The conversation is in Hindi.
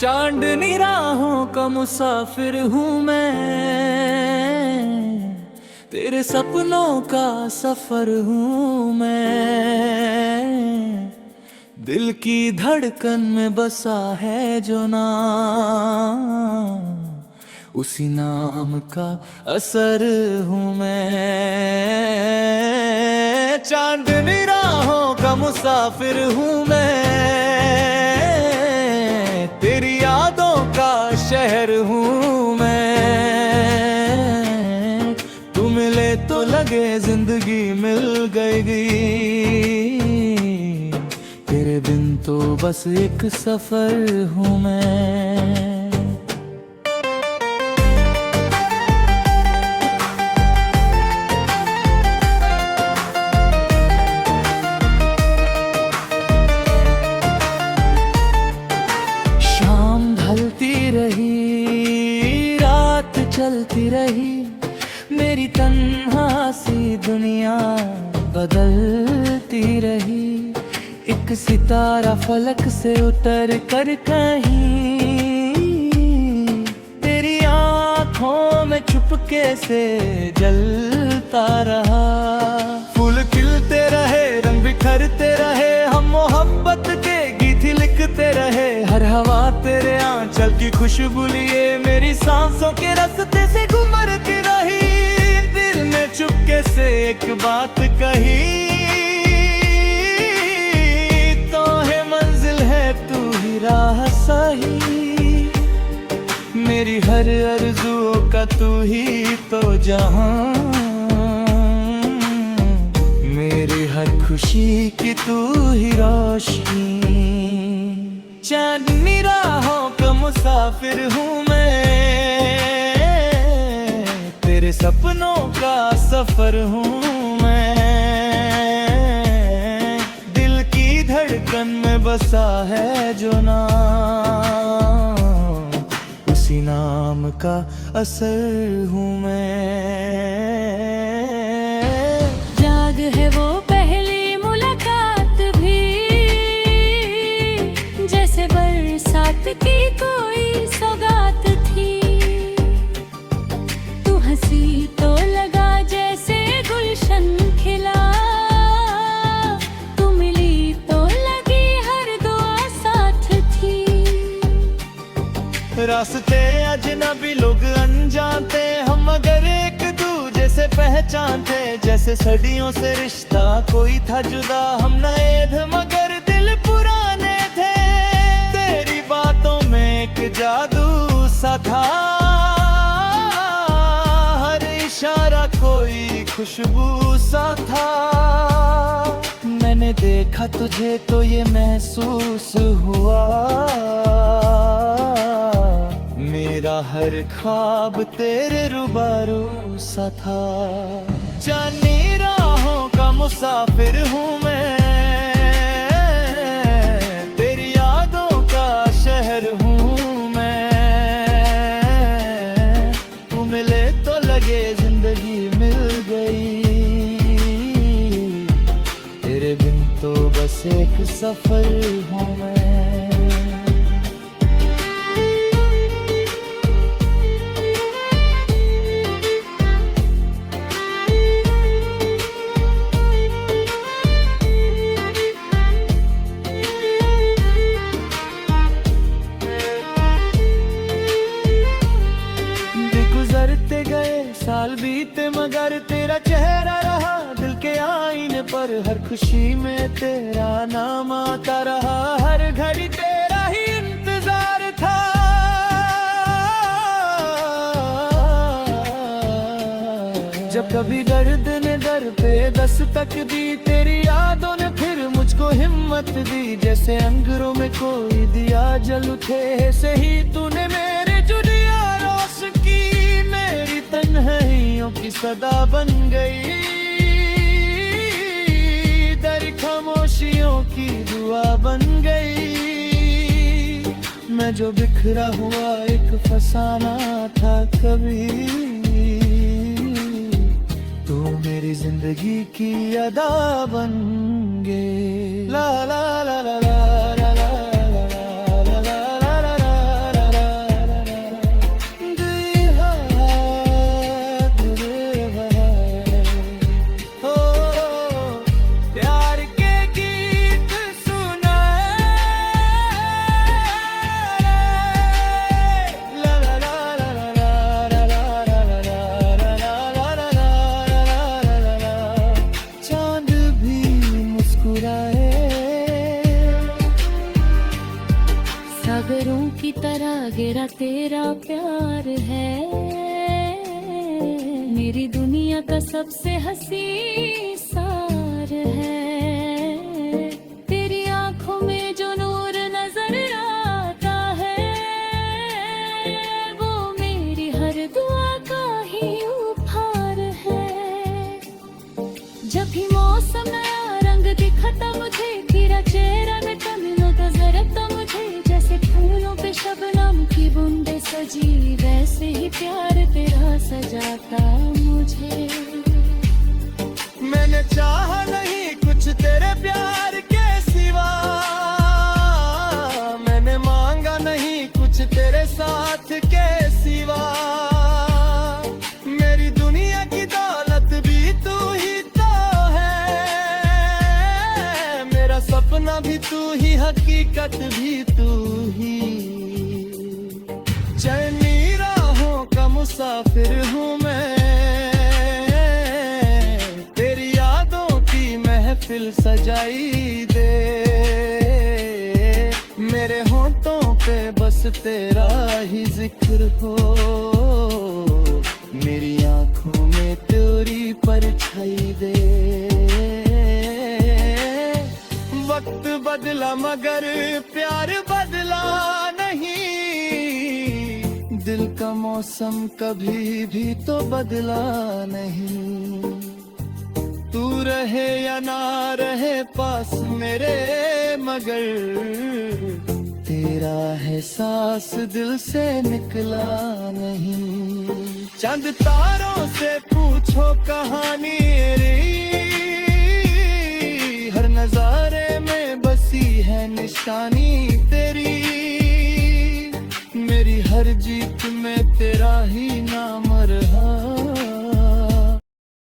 चांदनी राहों का मुसाफिर हूँ मैं, तेरे सपनों का सफर हूँ मैं। दिल की धड़कन में बसा है जो नाम, उसी नाम का असर हूँ मैं। चांदनी राहों का मुसाफिर हूँ मैं, तेरी यादों का शहर हूँ मैं। तू मिले तो लगे जिंदगी मिल गई, तेरे बिन तो बस एक सफर हूँ मैं। रही रात चलती रही, मेरी तन्हा सी दुनिया बदलती रही। एक सितारा फलक से उतर कर कहीं तेरी आँखों में चुपके से जलता रहा। फूल खिलते रहे, रंग बिखरते रहे, हम मोहब्बत के गीत लिखते रहे। हर हवा तेरे आंचल की खुशबू लिए मेरी सांसों के रास्ते से गुजरती रही। दिल ने चुपके से एक बात कही, तो है मंजिल है तू ही राह सही। मेरी हर आरज़ुओं का तू ही तो जहां, मेरी हर खुशी की तू ही रोशनी। चांदनी राहों का मुसाफिर हूँ मैं, तेरे सपनों का सफर हूँ मैं। दिल की धड़कन में बसा है जो नाम, उसी नाम का असर हूँ मैं। याद है वो पहली मुलाकात भी, जैसे बरसात की कोई सौगात थी। तू हंसी तो लगा जैसे गुलशन खिला, तू मिली तो लगी हर दुआ साथ थी। रास्ते अजनबी लोग अनजान थे हम, मगर एक दूजे से पहचान थे। जैसे सदियों से रिश्ता कोई था जुदा, हम नए थे मगर दिल पुराने थे। तेरी बातों में एक जादू सा था, हर इशारा कोई खुशबू सा था। मैंने देखा तुझे तो ये महसूस हुआ, मेरा हर ख्वाब तेरे रूबरू सा था। चांदनी राहों का मुसाफिर हूँ मैं, तेरी यादों का शहर हूँ मैं। तू मिले तो लगे जिंदगी मिल गई, तेरे बिन तो बस एक सफर हूँ मैं। गुजरते गए साल बीते मगर तेरा चेहरा रहा दिल के आईने पर। हर खुशी में तेरा नाम आता रहा, हर घड़ी तेरा ही इंतजार था। जब कभी दर्द ने दर पे दस्तक दी, तेरी यादों ने फिर मुझको हिम्मत दी। जैसे अंगरों में कोई दिया जल उठे, सही तूने मेरे जुड़िया रोश की। मेरी तन्हाइयों की सदा बन गई, दर खामोशियों की दुआ बन गई। मैं जो बिखरा हुआ एक फसाना था कभी, तू मेरी जिंदगी की अदा बन गई। ला ला ला ला ला ला ला ला ला ला ला ला ला। तेरा प्यार है, मेरी दुनिया का सबसे हंसी सार है। तेरी आंखों में जो नूर नजर आता है, वो मेरी हर दुआ का ही उपहार है। जब भी मौसम नया रंग दिखता मुझे, तेरा चेहरा मिलता जरता मुझे, जैसे फूलों पे शबनम की बूंदे सजी, वैसे ही प्यार तेरा सजाता मुझे। मैंने चाहा नहीं कुछ तेरे प्यार के सिवा, मैंने मांगा नहीं कुछ तेरे साथ के सिवा। मेरी दुनिया की दौलत भी तू ही तो है, मेरा सपना भी तू ही, हकीकत भी तू ही। चैनी राहों का मुसाफिर हूँ मैं, तेरी यादों की महफिल सजाई दे। मेरे होंठों पे बस तेरा ही जिक्र हो, मेरी आंखों में तेरी परछाई दे। वक्त बदला मगर प्यार बदला नहीं, दिल का मौसम कभी भी तो बदला नहीं। तू रहे या ना रहे पास मेरे, मगर तेरा एहसास दिल से निकला नहीं। चंद तारों से पूछ